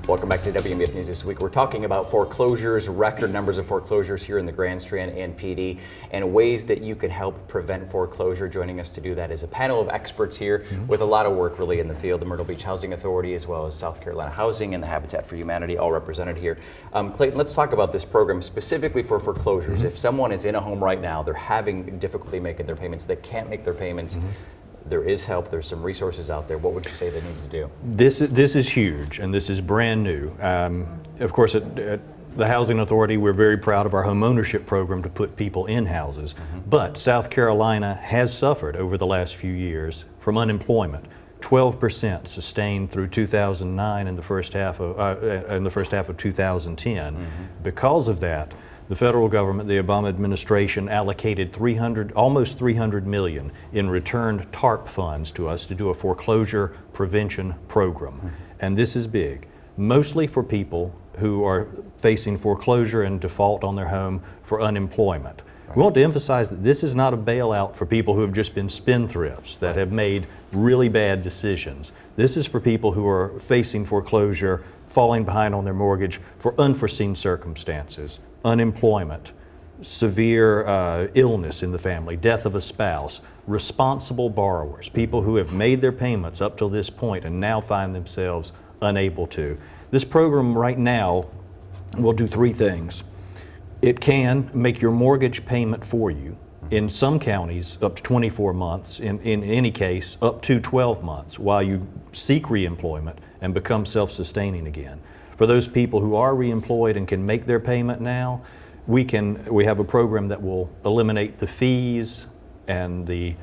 Welcome back to WMF News This Week. We're talking about foreclosures, record numbers of foreclosures here in the Grand Strand and PD, and ways that you can help prevent foreclosure. Joining us to do that is a panel of experts here with a lot of work really in the field. The Myrtle Beach Housing Authority, as well as South Carolina Housing and the Habitat for Humanity, all represented here. Clayton, let's talk about this program specifically for foreclosures. If someone is in a home right now, they're having difficulty making their payments, they can't make their payments, there is help, there's some resources out there. What would you say they need to do? This is huge, and this is brand new. Of course, at the Housing Authority, we're very proud of our home ownership program to put people in houses. But South Carolina has suffered over the last few years from unemployment. 12% sustained through 2009 and the first half of 2010. Because of that, the federal government, the Obama administration, allocated almost $300 million in returned TARP funds to us to do a foreclosure prevention program. And this is big, mostly for people who are facing foreclosure and default on their home for unemployment. We want to emphasize that this is not a bailout for people who have just been spendthrifts that have made really bad decisions. This is for people who are facing foreclosure, falling behind on their mortgage for unforeseen circumstances, unemployment, severe illness in the family, death of a spouse, responsible borrowers, people who have made their payments up till this point and now find themselves unable to. This program right now will do three things. It can make your mortgage payment for you. In some counties, up to 24 months, in any case, up to 12 months, while you seek reemployment and become self-sustaining again. For those people who are reemployed and can make their payment now, we have a program that will eliminate the fees and the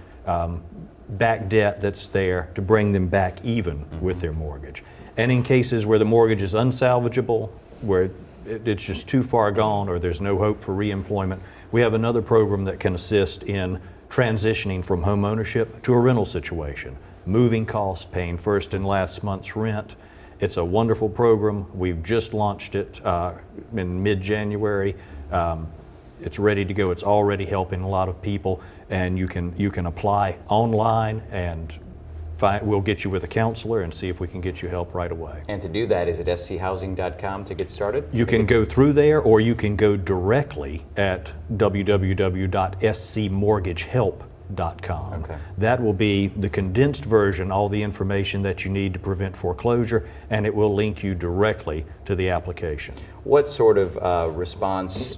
back debt that's there to bring them back even with their mortgage. And in cases where the mortgage is unsalvageable, where it's just too far gone or there's no hope for reemployment, we have another program that can assist in transitioning from home ownership to a rental situation. Moving costs, paying first and last month's rent. It's a wonderful program. We've just launched it in mid-January. It's ready to go. It's already helping a lot of people, and you can apply online, and we'll get you with a counselor and see if we can get you help right away. And to do that, is it schousing.com to get started? You can go through there, or you can go directly at www.scmortgagehelp.com. Okay. That will be the condensed version, all the information that you need to prevent foreclosure, and it will link you directly to the application. What sort of response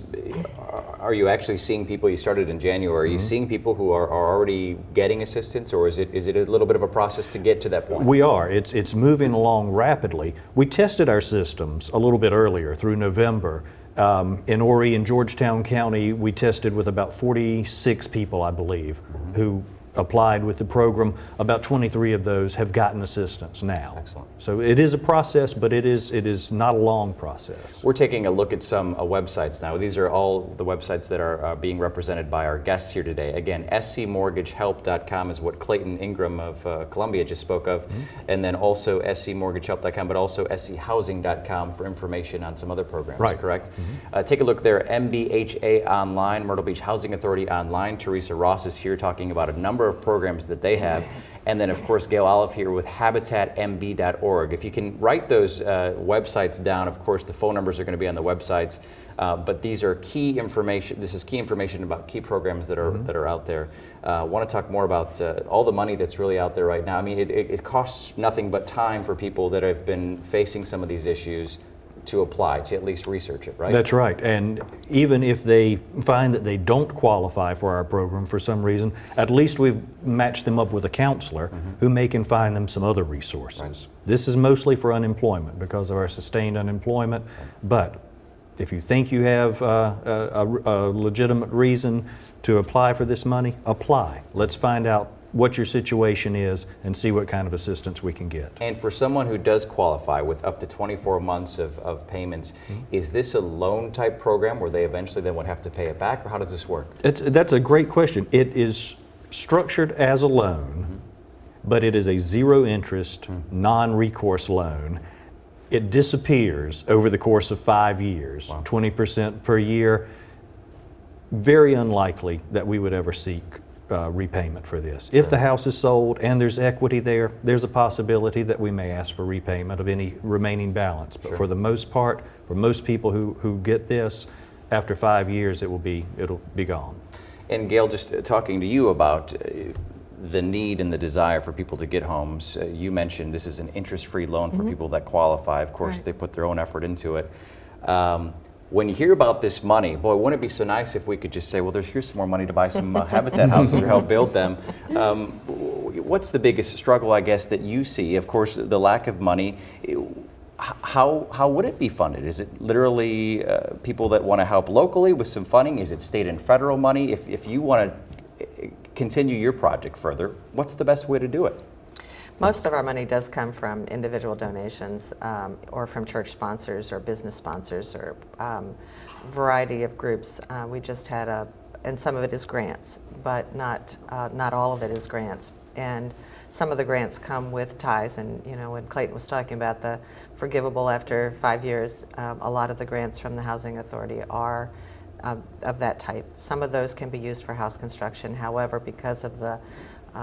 are you actually seeing? People, you started in January, are you seeing people who are already getting assistance, or is it a little bit of a process to get to that point? We are. It's moving along rapidly. We tested our systems a little bit earlier through November. In Horry and Georgetown County, we tested with about 46 people, I believe, who applied with the program. About 23 of those have gotten assistance now. Excellent. So it is a process, but it is not a long process. We're taking a look at some websites now. These are all the websites that are being represented by our guests here today. Again, scmortgagehelp.com is what Clayton Ingram of Columbia just spoke of, and then also scmortgagehelp.com, but also schousing.com for information on some other programs, right. Correct? Take a look there, MBHA Online, Myrtle Beach Housing Authority Online. Teresa Ross is here talking about a number of programs that they have. And then, of course, Gail Olive here with habitatmb.org. If you can write those websites down, of course, the phone numbers are going to be on the websites. But these are key information. This is key information about key programs that are out there. I want to talk more about all the money that's really out there right now. I mean, it costs nothing but time for people that have been facing some of these issues to apply, to at least research it, right? That's right. And even if they find that they don't qualify for our program for some reason, at least we've matched them up with a counselor who can find them some other resources. Right. This is mostly for unemployment because of our sustained unemployment, but if you think you have a legitimate reason to apply for this money, apply. Let's find out what your situation is and see what kind of assistance we can get. And for someone who does qualify with up to 24 months of payments, is this a loan type program where they eventually then would have to pay it back, or how does this work? That's a great question. It is structured as a loan, but it is a zero interest, non-recourse loan. It disappears over the course of 5 years, 20% per year. Very unlikely that we would ever seek repayment for this. If the house is sold and there's equity there, there's a possibility that we may ask for repayment of any remaining balance. But for the most part, for most people who get this, after 5 years it'll be gone. And Gail, just talking to you about the need and the desire for people to get homes, you mentioned this is an interest-free loan for people that qualify. Of course, they put their own effort into it. When you hear about this money, boy, wouldn't it be so nice if we could just say, well, here's some more money to buy some Habitat houses or help build them. What's the biggest struggle, I guess, that you see? Of course, the lack of money. How would it be funded? Is it literally people that want to help locally with some funding? Is it state and federal money? If you want to continue your project further, what's the best way to do it? Most of our money does come from individual donations or from church sponsors or business sponsors or variety of groups. We just had and some of it is grants, but not all of it is grants. And some of the grants come with ties, and when Clayton was talking about the forgivable after 5 years, a lot of the grants from the Housing Authority are of that type. Some of those can be used for house construction. However, because of the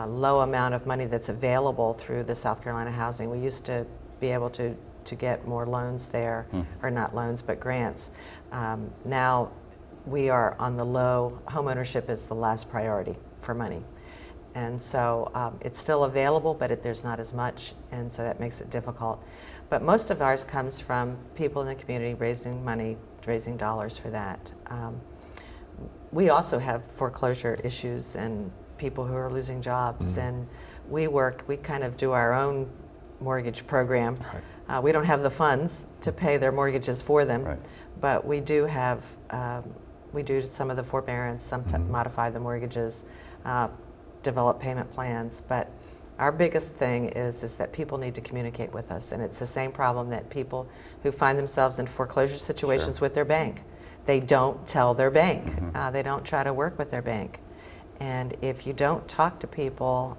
low amount of money that's available through the South Carolina Housing, we used to be able to get more loans there, or not loans, but grants. Now we are on the low. Homeownership is the last priority for money. And so it's still available, but there's not as much, and so that makes it difficult. But most of ours comes from people in the community raising money, raising dollars for that. We also have foreclosure issues and people who are losing jobs, and we kind of do our own mortgage program. We don't have the funds to pay their mortgages for them, but we do have, we do some of the forbearance, modify the mortgages, develop payment plans. But our biggest thing is that people need to communicate with us, and it's the same problem that people who find themselves in foreclosure situations with their bank. They don't tell their bank. They don't try to work with their bank. And if you don't talk to people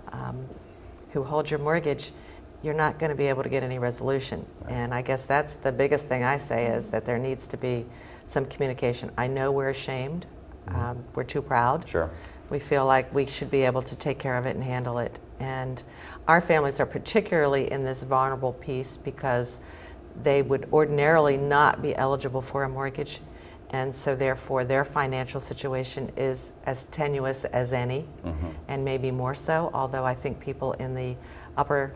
who hold your mortgage, you're not going to be able to get any resolution. And I guess that's the biggest thing I say, is that there needs to be some communication. I know we're ashamed. We're too proud. We feel like we should be able to take care of it and handle it. And our families are particularly in this vulnerable piece because they would ordinarily not be eligible for a mortgage. And so therefore their financial situation is as tenuous as any, and maybe more so, although I think people in the upper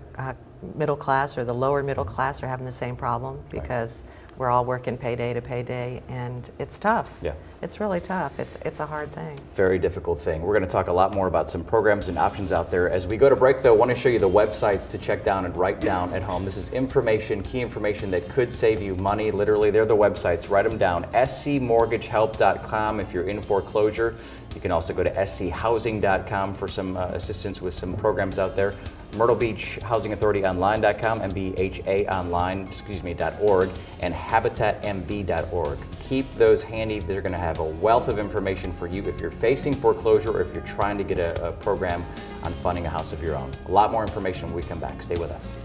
middle class or the lower middle class are having the same problem, because we're all working payday to payday, and it's tough. It's really tough. It's a hard thing. Very difficult thing. We're going to talk a lot more about some programs and options out there. As we go to break, though, I want to show you the websites to check down and write down at home. This is information, key information that could save you money. Literally, they're the websites. Write them down. scmortgagehelp.com if you're in foreclosure. You can also go to schousing.com for some assistance with some programs out there. Myrtle Beach Housing Authority Online.com, mbhaonline.org, and habitatmb.org. Keep those handy. They're going to have a wealth of information for you if you're facing foreclosure or if you're trying to get a program on funding a house of your own. A lot more information when we come back. Stay with us.